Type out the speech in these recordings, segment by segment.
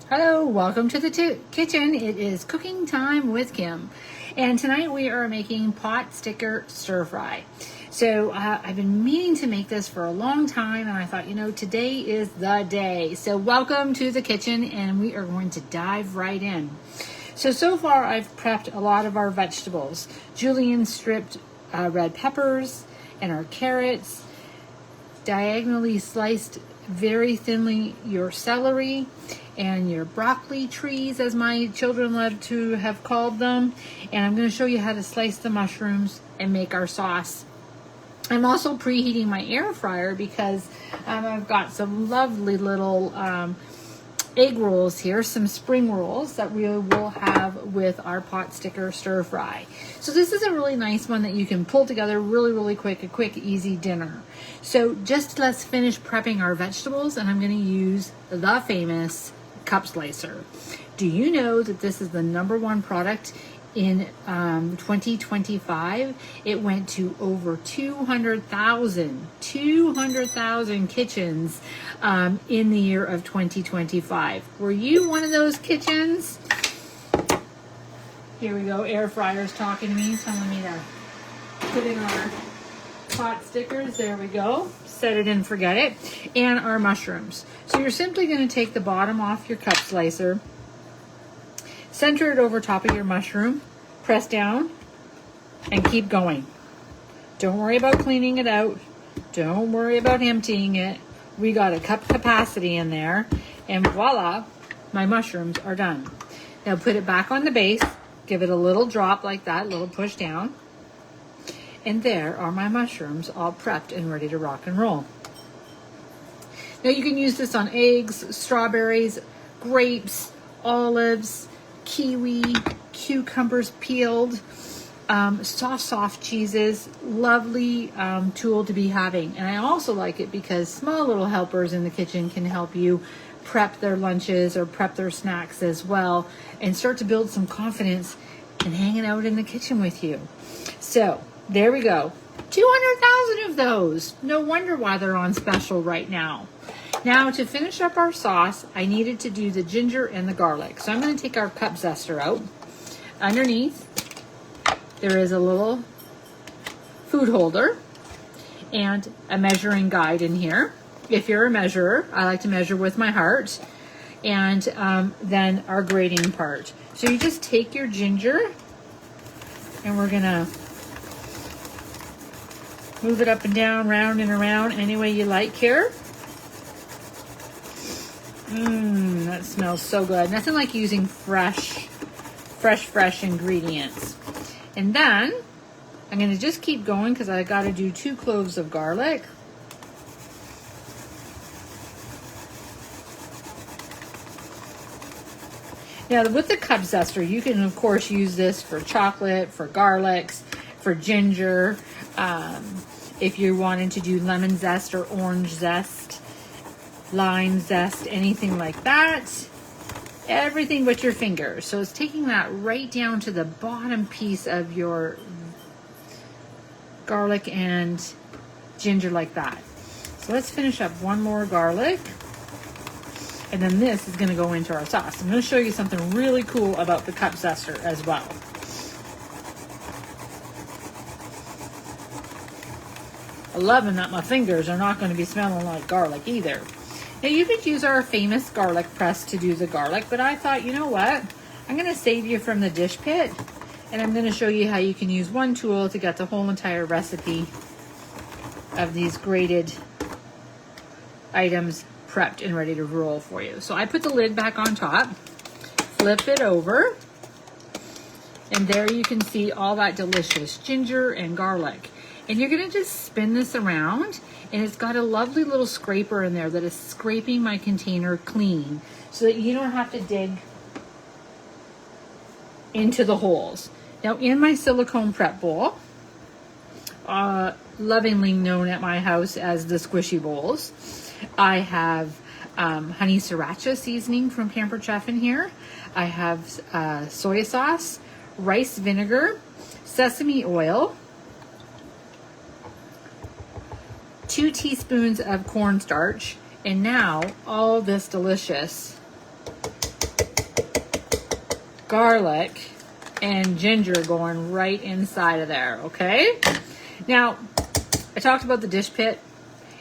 Hello, welcome to the kitchen. It is cooking time with Kim. And tonight we are making pot sticker stir fry. So I've been meaning to make this for a long time, and I thought, today is the day. So welcome to the kitchen, and we are going to dive right in. So far I've prepped a lot of our vegetables. Julienne stripped red peppers and our carrots, diagonally sliced very thinly your celery and your broccoli trees, as my children love to have called them. And I'm going to show you how to slice the mushrooms and make our sauce. I'm also preheating my air fryer because I've got some lovely little egg rolls here, some spring rolls that we will have with our pot sticker stir fry. So this is a really nice one that you can pull together really quick, a quick easy dinner. So just let's finish prepping our vegetables, and I'm going to use the famous cup slicer. Do you know that this is the #1 product in 2025? It went to over 200,000 kitchens in the year of 2025. Were you one of those kitchens? Here we go. Air fryer's talking to me, telling me to put in our pot stickers. There we go. Set it and forget it. And our mushrooms. So you're simply going to take the bottom off your cup slicer, center it over top of your mushroom, press down, and keep going. Don't worry about cleaning it out. Don't worry about emptying it. We got a cup capacity in there, and voila, my mushrooms are done. Now put it back on the base, give it a little drop like that, a little push down, and there are my mushrooms all prepped and ready to rock and roll. Now you can use this on eggs, strawberries, grapes, olives, kiwi, cucumbers peeled, soft cheeses. Lovely tool to be having. And I also like it because small little helpers in the kitchen can help you prep their lunches or prep their snacks as well, and start to build some confidence in hanging out in the kitchen with you. So there we go. 200,000 of those. No wonder why they're on special right now. Now to finish up our sauce, I needed to do the ginger and the garlic. So I'm going to take our cup zester out. Underneath, there is a little food holder and a measuring guide in here. If you're a measurer, I like to measure with my heart. And then our grating part. So you just take your ginger, and we're going to move it up and down, round and around, any way you like here. That smells so good. Nothing like using fresh ingredients. And then I'm going to just keep going because I got to do 2 cloves of garlic. Now with the cup zester, you can of course use this for chocolate, for garlics, for ginger. If you're wanting to do lemon zest or orange zest, lime zest, anything like that. Everything but your fingers. So it's taking that right down to the bottom piece of your garlic and ginger like that. So let's finish up one more garlic. And then this is going to go into our sauce. I'm going to show you something really cool about the cup zester as well. I love that my fingers are not going to be smelling like garlic either. Now you could use our famous garlic press to do the garlic, but I thought, you know what? I'm going to save you from the dish pit, and I'm going to show you how you can use one tool to get the whole entire recipe of these grated items prepped and ready to roll for you. So I put the lid back on top, flip it over, and there you can see all that delicious ginger and garlic. And you're going to just spin this around, and it's got a lovely little scraper in there that is scraping my container clean so that you don't have to dig into the holes. Now in my silicone prep bowl, lovingly known at my house as the squishy bowls, I have honey sriracha seasoning from Pampered Chef in here. I have soy sauce, rice vinegar, sesame oil, 2 teaspoons of cornstarch, and now all this delicious garlic and ginger going right inside of there, okay? Now, I talked about the dish pit,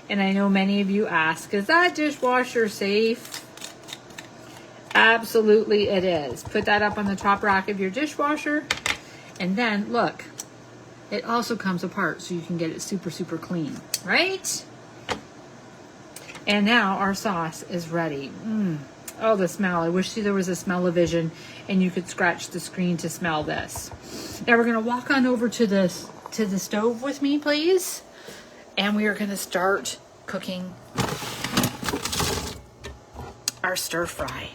and I know many of you ask, is that dishwasher safe? Absolutely it is. Put that up on the top rack of your dishwasher, and then look, it also comes apart so you can get it super, super clean, right? And now our sauce is ready. Oh, the smell. I wish there was a smell-o-vision and you could scratch the screen to smell this. Now we're going to walk on over to the stove with me, please. And we are going to start cooking our stir fry.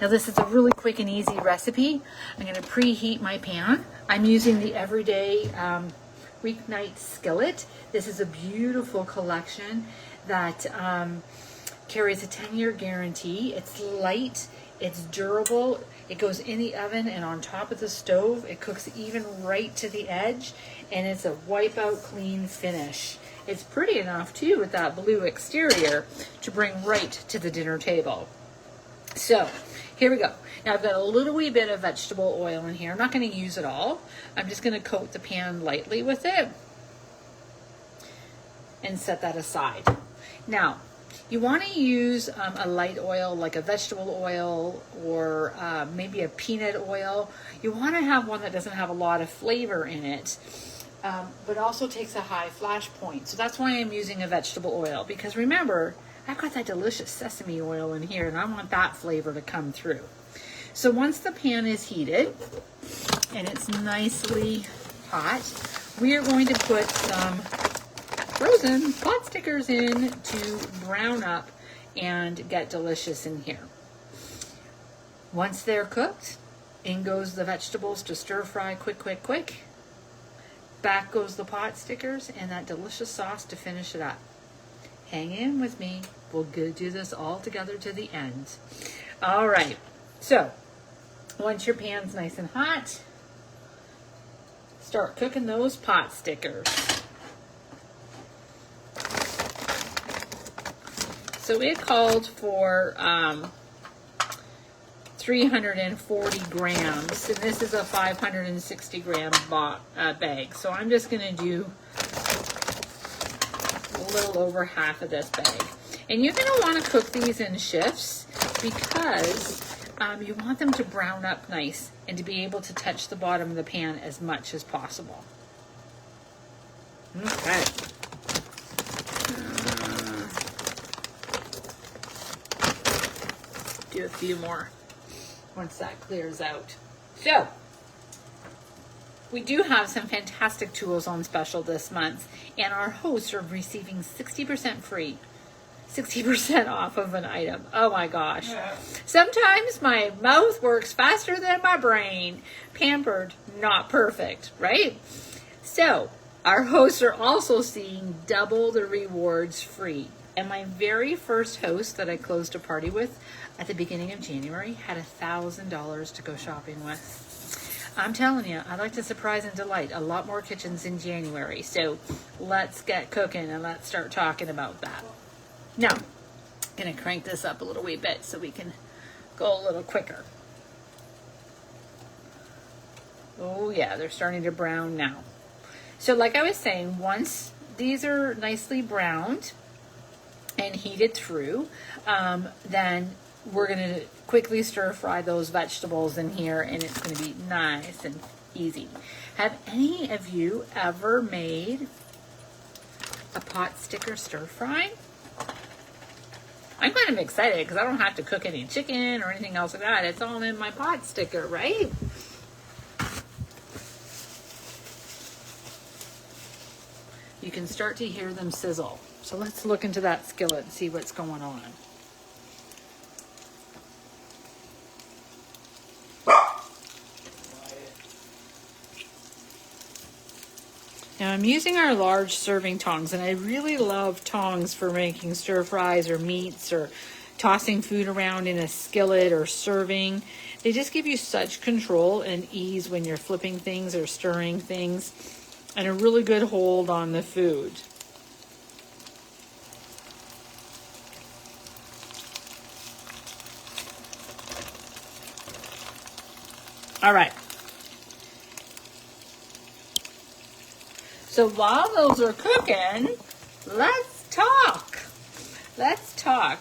Now this is a really quick and easy recipe. I'm going to preheat my pan. I'm using the Everyday Weeknight skillet. This is a beautiful collection that carries a 10-year guarantee. It's light, it's durable, it goes in the oven and on top of the stove. It cooks even right to the edge, and it's a wipeout clean finish. It's pretty enough too with that blue exterior to bring right to the dinner table. So here we go. Now I've got a little wee bit of vegetable oil in here. I'm not going to use it all. I'm just going to coat the pan lightly with it and set that aside. Now, you want to use a light oil like a vegetable oil or maybe a peanut oil. You want to have one that doesn't have a lot of flavor in it, but also takes a high flash point. So that's why I'm using a vegetable oil, because remember, I've got that delicious sesame oil in here and I want that flavor to come through. So once the pan is heated and it's nicely hot, we are going to put some frozen pot stickers in to brown up and get delicious in here. Once they're cooked, in goes the vegetables to stir fry quick. Back goes the pot stickers and that delicious sauce to finish it up. Hang in with me. We'll do this all together to the end. All right. So once your pan's nice and hot, start cooking those pot stickers. So it called for 340 grams, and this is a 560 gram bag. So I'm just going to do a little over half of this bag. And you're going to want to cook these in shifts because you want them to brown up nice and to be able to touch the bottom of the pan as much as possible. Okay. Do a few more once that clears out. So we do have some fantastic tools on special this month, and our hosts are receiving 60% free, 60% off of an item. Oh my gosh. Sometimes my mouth works faster than my brain. Pampered, not perfect, right? So our hosts are also seeing double the rewards free. And my very first host that I closed a party with at the beginning of January had $1,000 to go shopping with. I'm telling you, I like to surprise and delight a lot more kitchens in January. So let's get cooking and let's start talking about that. Now, I'm going to crank this up a little wee bit so we can go a little quicker. Oh yeah, they're starting to brown now. So like I was saying, once these are nicely browned and heated through, then we're going to quickly stir fry those vegetables in here, and it's going to be nice and easy. Have any of you ever made a pot sticker stir fry? I'm kind of excited because I don't have to cook any chicken or anything else like that. It's all in my pot sticker, right? You can start to hear them sizzle. So let's look into that skillet and see what's going on. Now I'm using our large serving tongs, and I really love tongs for making stir fries or meats or tossing food around in a skillet or serving. They just give you such control and ease when you're flipping things or stirring things, and a really good hold on the food. All right. So while those are cooking, let's talk. Let's talk.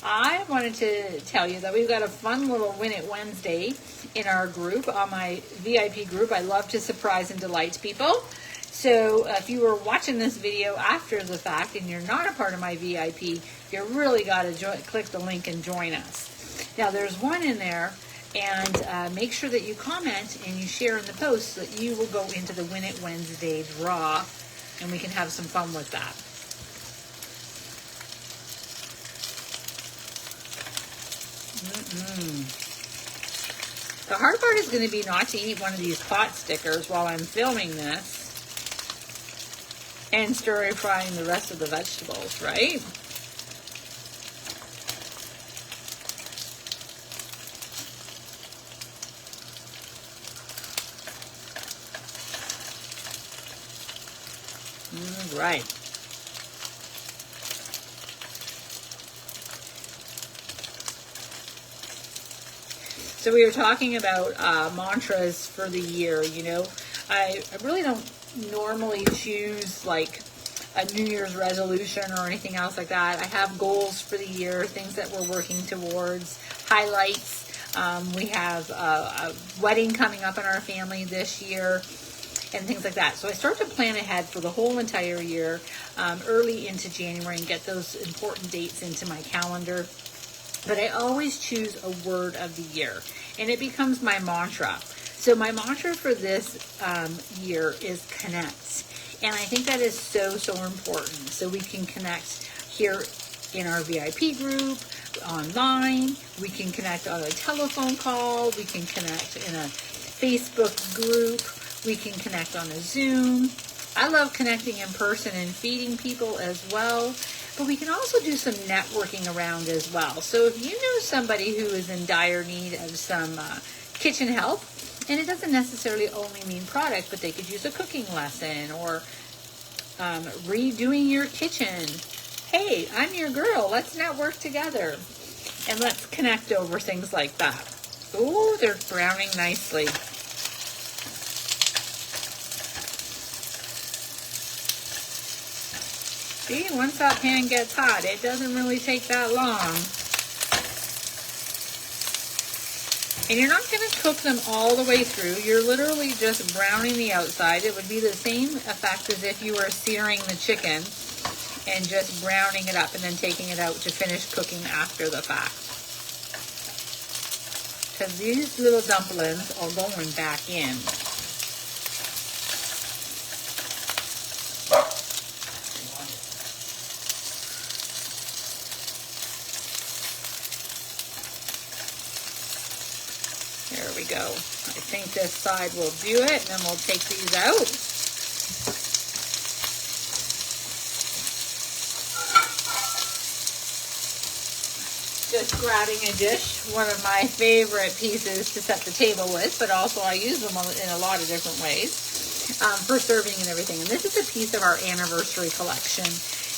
I wanted to tell you that we've got a fun little Win It Wednesday in our group, on my VIP group. I love to surprise and delight people. So if you were watching this video after the fact and you're not a part of my VIP, you really got to click the link and join us. Now there's one in there, and make sure that you comment and you share in the post so that you will go into the Win It Wednesday draw, and we can have some fun with that. The hard part is going to be not to eat one of these pot stickers while I'm filming this and stir frying the rest of the vegetables, right? All right. So we were talking about mantras for the year. You know, I really don't normally choose like a New Year's resolution or anything else like that. I have goals for the year, things that we're working towards, highlights. We have a wedding coming up in our family this year and things like that. So I start to plan ahead for the whole entire year, early into January, and get those important dates into my calendar. But I always choose a word of the year, and it becomes my mantra. So my mantra for this year is connect. And I think that is so, so important. So we can connect here in our VIP group, online. We can connect on a telephone call. We can connect in a Facebook group. We can connect on a Zoom. I love connecting in person and feeding people as well. But we can also do some networking around as well. So if you know somebody who is in dire need of some kitchen help, and it doesn't necessarily only mean product, but they could use a cooking lesson or redoing your kitchen. Hey, I'm your girl. Let's network together. And let's connect over things like that. Ooh, they're browning nicely. See, once that pan gets hot, it doesn't really take that long. And you're not going to cook them all the way through. You're literally just browning the outside. It would be the same effect as if you were searing the chicken and just browning it up and then taking it out to finish cooking after the fact. Because these little dumplings are going back in. There we go. I think this side will do it, and then we'll take these out. Just grabbing a dish, one of my favorite pieces to set the table with, but also I use them in a lot of different ways for serving and everything. And this is a piece of our anniversary collection.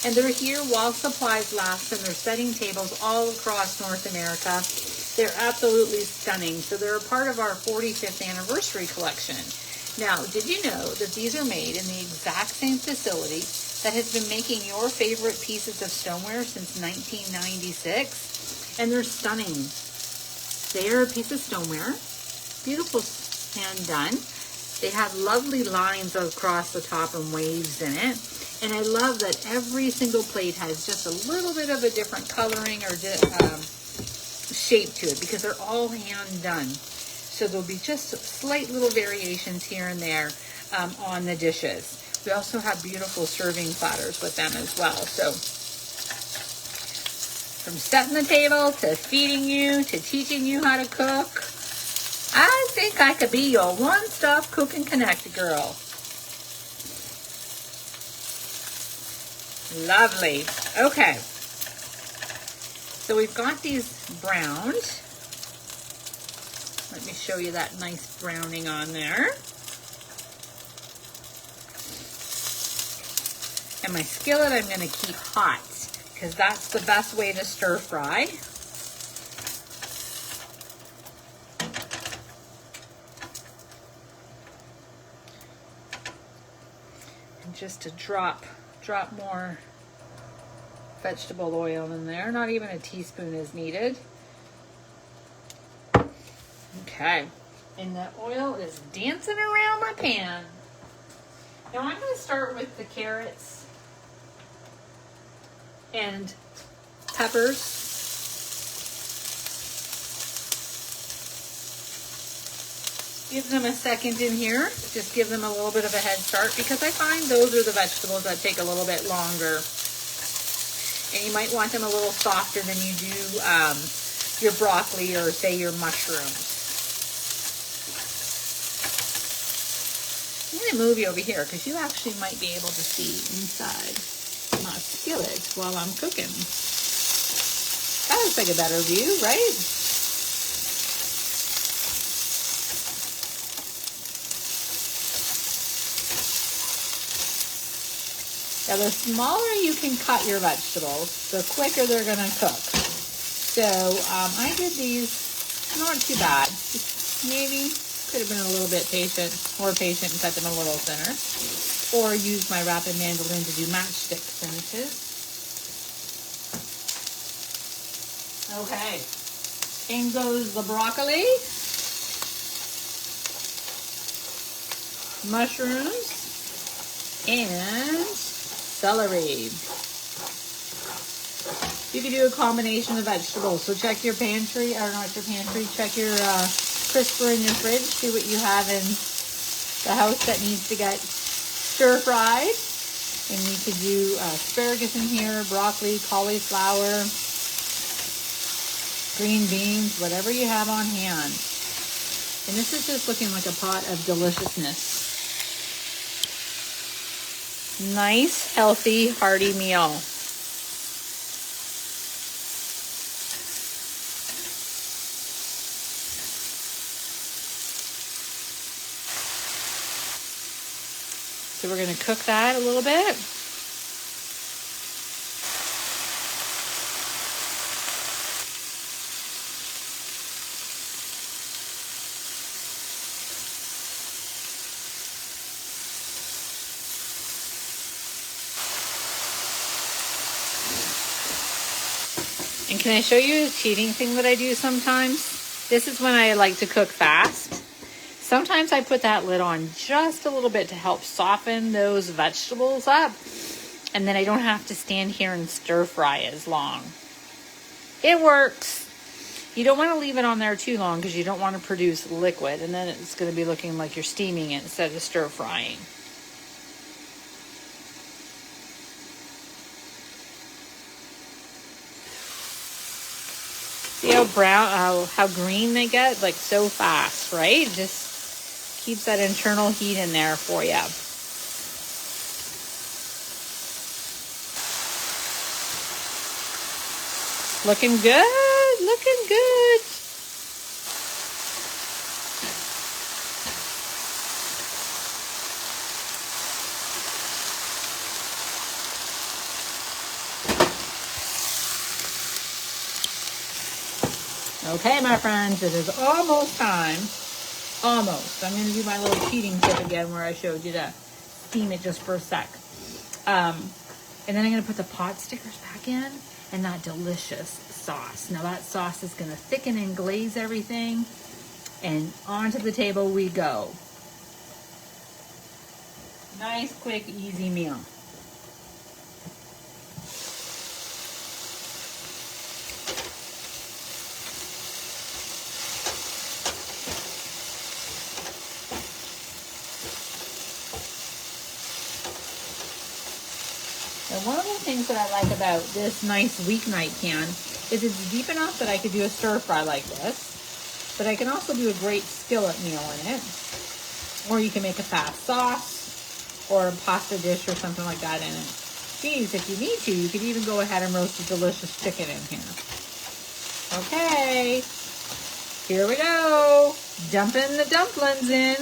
And they're here while supplies last, and they're setting tables all across North America. They're absolutely stunning. So they're a part of our 45th anniversary collection. Now, did you know that these are made in the exact same facility that has been making your favorite pieces of stoneware since 1996? And they're stunning. They're a piece of stoneware. Beautiful hand done. They have lovely lines across the top and waves in it. And I love that every single plate has just a little bit of a different coloring or shape to it because they're all hand done. So there'll be just slight little variations here and there on the dishes. We also have beautiful serving platters with them as well. So from setting the table to feeding you to teaching you how to cook, I think I could be your one-stop cook and connect girl. Lovely. Okay. So we've got these browned. Let me show you that nice browning on there. And my skillet I'm going to keep hot because that's the best way to stir fry. just a drop more vegetable oil in there. Not even a teaspoon is needed. Okay, and the oil is dancing around my pan. Now I'm going to start with the carrots and peppers. Give them a second in here. Just give them a little bit of a head start because I find those are the vegetables that take a little bit longer. And you might want them a little softer than you do your broccoli or say your mushrooms. I'm going to move you over here because you actually might be able to see inside my skillet while I'm cooking. That looks like a better view, right? Now, the smaller you can cut your vegetables, the quicker they're going to cook. So I did these not too bad. Just maybe could have been a little bit more patient and cut them a little thinner. Or use my rapid mandolin to do matchstick finishes. Okay. In goes the broccoli. Mushrooms. And celery. You can do a combination of vegetables. So check your pantry, or not your pantry, check your crisper in your fridge. See what you have in the house that needs to get stir-fried. And you could do asparagus in here, broccoli, cauliflower, green beans, whatever you have on hand. And this is just looking like a pot of deliciousness. Nice, healthy, hearty meal. So we're going to cook that a little bit. And can I show you a cheating thing that I do sometimes? This is when I like to cook fast. Sometimes I put that lid on just a little bit to help soften those vegetables up. And then I don't have to stand here and stir fry as long. It works. You don't want to leave it on there too long because you don't want to produce liquid. And then it's going to be looking like you're steaming it instead of stir frying. See how brown, how green they get? Like so fast, right? Just keeps that internal heat in there for you. Looking good, looking good. Okay, my friends, it is almost time. Almost. I'm going to do my little cheating tip again where I showed you to steam it just for a sec. And then I'm going to put the pot stickers back in and that delicious sauce. Now that sauce is going to thicken and glaze everything. And onto the table we go. Nice, quick, easy meal. And one of the things that I like about this nice weeknight can is it's deep enough that I could do a stir fry like this, but I can also do a great skillet meal in it. Or you can make a fast sauce or a pasta dish or something like that in it. Geez, if you need to, you could even go ahead and roast a delicious chicken in here. Okay, here we go. Dumping the dumplings in.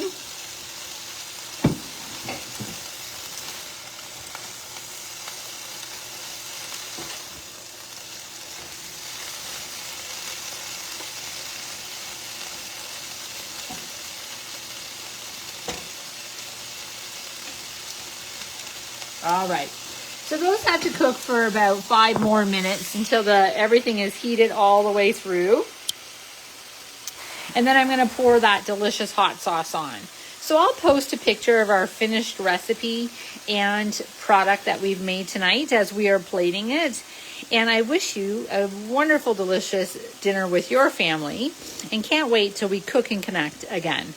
All right. So those have to cook for about 5 more minutes until everything is heated all the way through. And then I'm going to pour that delicious hot sauce on. So I'll post a picture of our finished recipe and product that we've made tonight as we are plating it. And I wish you a wonderful, delicious dinner with your family, and can't wait till we cook and connect again.